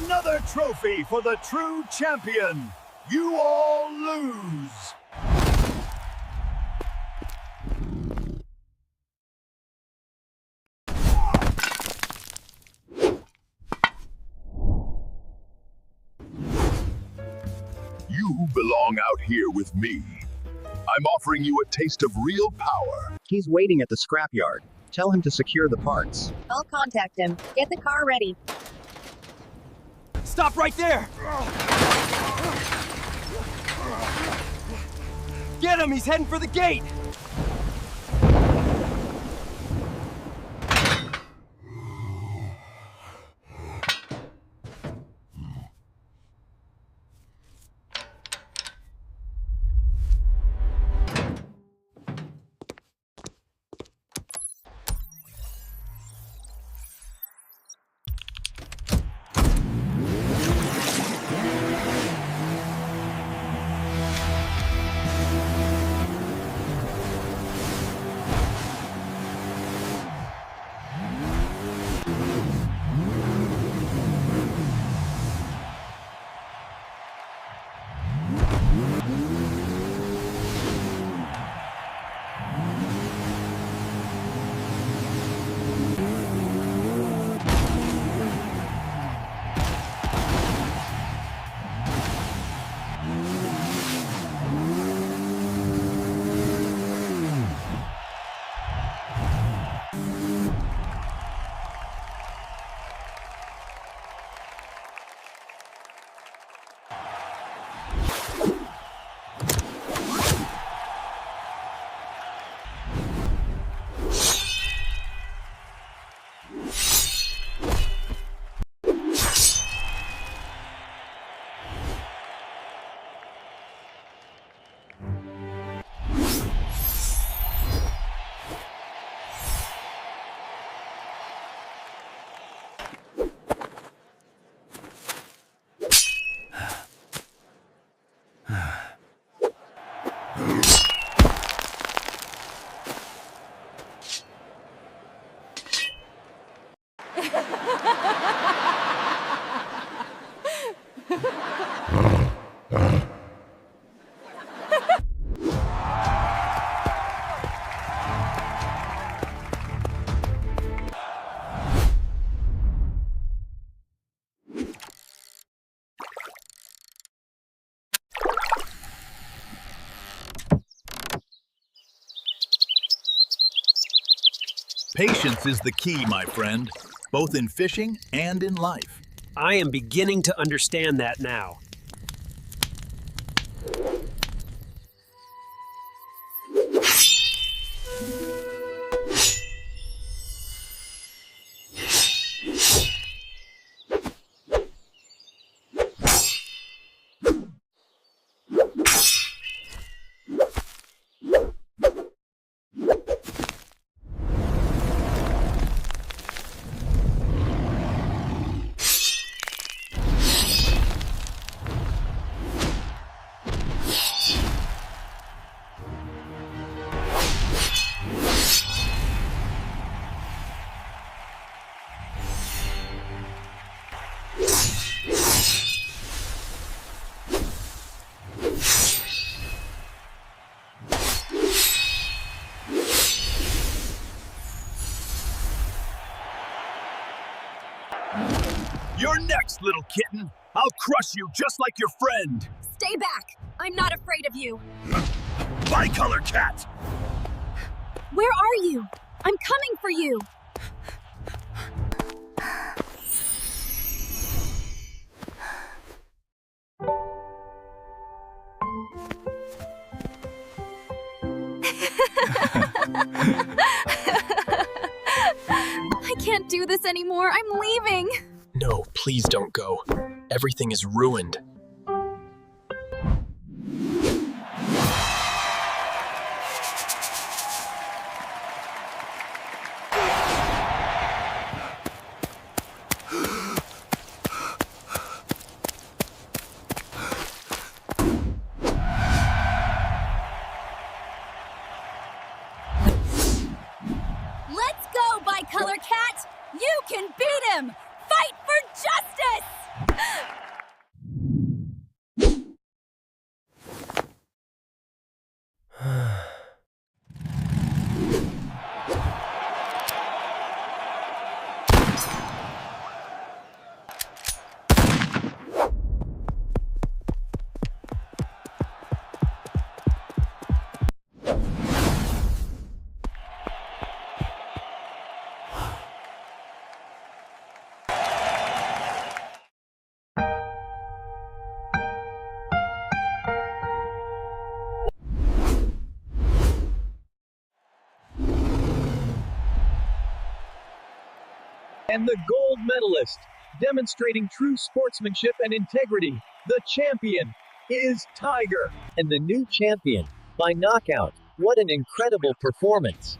Another trophy for the true champion. You all lose. You belong out here with me. I'm offering you a taste of real power. He's waiting at the scrapyard. Tell him to secure the parts. I'll contact him. Get the car ready. Stop right there! Get him! He's heading for the gate! Patience is the key, my friend, both in fishing and in life. I am beginning to understand that now. You're next, little kitten. I'll crush you just like your friend. Stay back. I'm not afraid of you. Bicolored cat. Where are you? I'm coming for you. I can't do this anymore. I'm leaving. No, please don't go. Everything is ruined. Let's go, Bicolored Cat! You can beat him! Fight for justice! And the gold medalist, demonstrating true sportsmanship and integrity, the champion is Tiger. And the new champion, by knockout. What an incredible performance.